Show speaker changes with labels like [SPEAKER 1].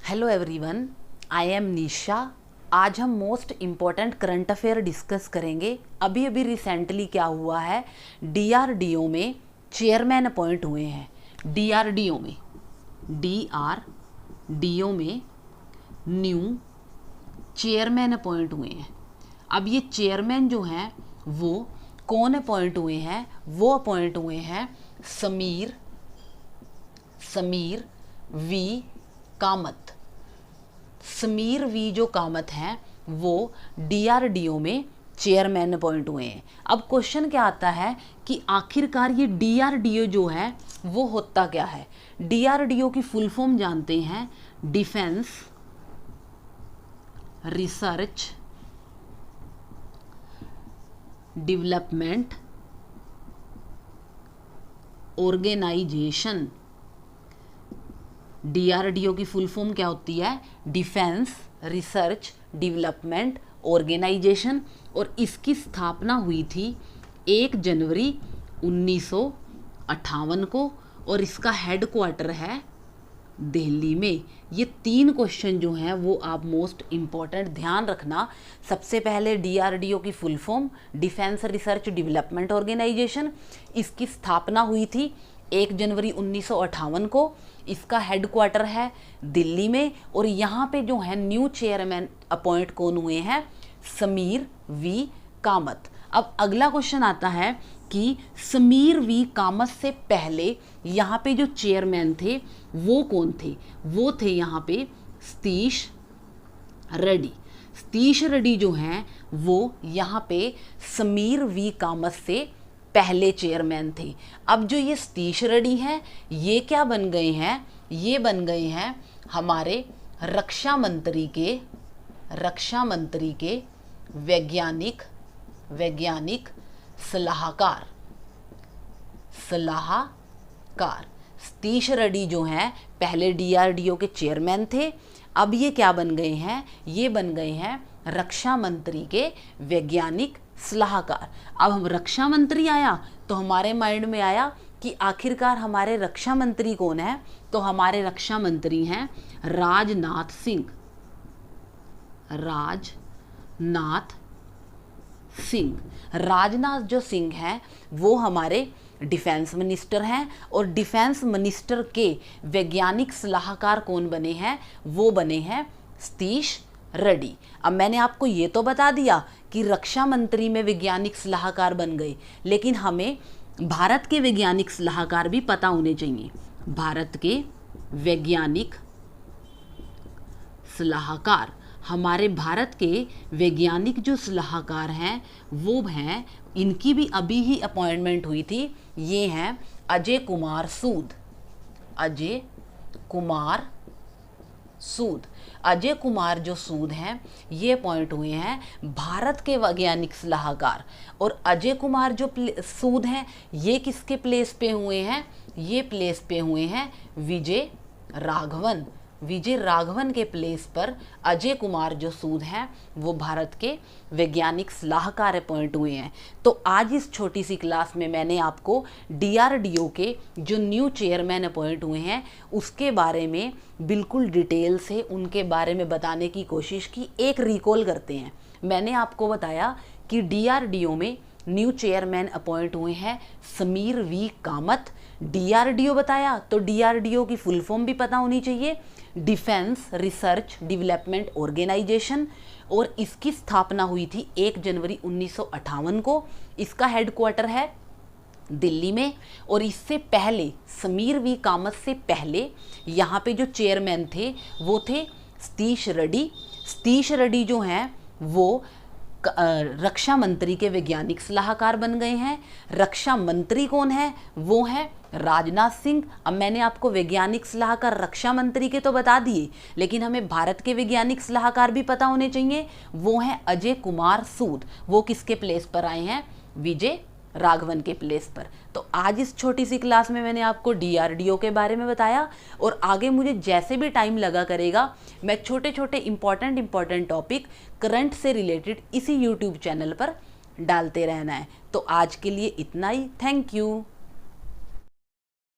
[SPEAKER 1] Hello everyone, I am निशा। आज हम most important current affair discuss करेंगे। अभी अभी रिसेंटली क्या हुआ है, डीआरडीओ में चेयरमैन अपॉइंट हुए हैं। डीआरडीओ में न्यू चेयरमैन अपॉइंट हुए हैं। अब ये चेयरमैन जो हैं वो कौन अपॉइंट हुए हैं? वो अपॉइंट हुए हैं समीर वी कामत। समीर वी जो कामत हैं वो डीआरडीओ में चेयरमैन अपॉइंट हुए हैं। अब क्वेश्चन क्या आता है कि आखिरकार ये डीआरडीओ जो है वो होता क्या है? डीआरडीओ की फुल फॉर्म जानते हैं, defence research development organisation. DRDO की फुल फॉर्म क्या होती है? Defence research development organisation. और इसकी स्थापना हुई थी 1 जनवरी 1958 को और इसका हेडक्वार्टर है दिल्ली में। ये 3 क्वेश्चन जो हैं वो आप मोस्ट इम्पॉर्टेंट ध्यान रखना। सबसे पहले डीआरडीओ की full form defence research development organisation. इसकी स्थापना हुई थी 1 जनवरी 1958 को। इसका हेडक्वार्टर है दिल्ली में। और यहाँ पे जो है न्यू चेयरमैन अपॉइंट कौन हुए हैं? समीर वी कामत। अब अगला क्वेश्चन आता है कि समीर वी कामत से पहले यहाँ पे जो चेयरमैन थे वो कौन थे? वो थे यहाँ पे सतीश रेड्डी। सतीश रेड्डी जो हैं वो यहाँ पे समीर वी कामत से पहले चेयरमैन थे। अब जो ये सतीश रेड्डी हैं ये क्या बन गए हैं? ये बन गए हैं हमारे रक्षा मंत्री के वैज्ञानिक सलाहकार। सतीश रेड्डी जो हैं पहले डीआरडीओ के चेयरमैन थे। अब ये क्या बन गए हैं? ये बन गए हैं रक्षा मंत्री के वैज्ञानिक सलाहकार। अब हम रक्षा मंत्री आया तो हमारे माइंड में आया कि आखिरकार हमारे रक्षा मंत्री कौन है? तो हमारे रक्षा मंत्री हैं राजनाथ सिंह। राजनाथ जो सिंह हैं वो हमारे डिफेंस मिनिस्टर हैं। और डिफेंस मिनिस्टर के वैज्ञानिक सलाहकार कौन बने हैं? वो बने हैं सतीश रेड्डी। अब मैंने आपको ये तो बता दिया कि रक्षा मंत्री में वैज्ञानिक सलाहकार बन गए, लेकिन हमें भारत के वैज्ञानिक सलाहकार भी पता होने चाहिए। भारत के वैज्ञानिक सलाहकार, हमारे भारत के वैज्ञानिक जो सलाहकार हैं वो हैं, इनकी भी अभी ही अपॉइंटमेंट हुई थी। ये हैं अजय कुमार जो सूद हैं ये अपॉइंट हुए हैं भारत के वैज्ञानिक सलाहकार। और अजय कुमार जो सूद हैं ये किसके प्लेस पे हुए हैं? ये प्लेस पे हुए हैं विजय राघवन के प्लेस पर अजय कुमार जो सूद हैं वो भारत के वैज्ञानिक सलाहकार अपॉइंट हुए हैं। तो आज इस छोटी सी क्लास में मैंने आपको डीआरडीओ के जो न्यू चेयरमैन अपॉइंट हुए हैं उसके बारे में बिल्कुल डिटेल से उनके बारे में बताने की कोशिश की। एक रिकॉल करते हैं। मैंने आपको बताया कि डीआरडीओ में न्यू चेयरमैन अपॉइंट हुए हैं समीर वी कामत। डीआरडीओ बताया तो डीआरडीओ की फुल फॉर्म भी पता होनी चाहिए, डिफेंस रिसर्च डेवलपमेंट ऑर्गेनाइजेशन। और इसकी स्थापना हुई थी 1 जनवरी 1958 को। इसका हेडक्वार्टर है दिल्ली में। और इससे पहले समीर वी कामत से पहले यहाँ पे जो चेयरमैन थे वो थे सतीश रेड्डी जो हैं वो रक्षा मंत्री के वैज्ञानिक सलाहकार बन गए हैं। रक्षा मंत्री कौन है? वो है राजनाथ सिंह। अब मैंने आपको वैज्ञानिक सलाहकार रक्षा मंत्री के तो बता दिए, लेकिन हमें भारत के वैज्ञानिक सलाहकार भी पता होने चाहिए। वो हैं अजय कुमार सूद। वो किसके प्लेस पर आए हैं? विजय राघवन के प्लेस पर। तो आज इस छोटी सी क्लास में मैंने आपको डीआरडीओ के बारे में बताया। और आगे मुझे जैसे भी टाइम लगा करेगा मैं छोटे छोटे इंपॉर्टेंट टॉपिक करंट से रिलेटेड इसी यूट्यूब चैनल पर डालते रहना है। तो आज के लिए इतना ही। Thank you.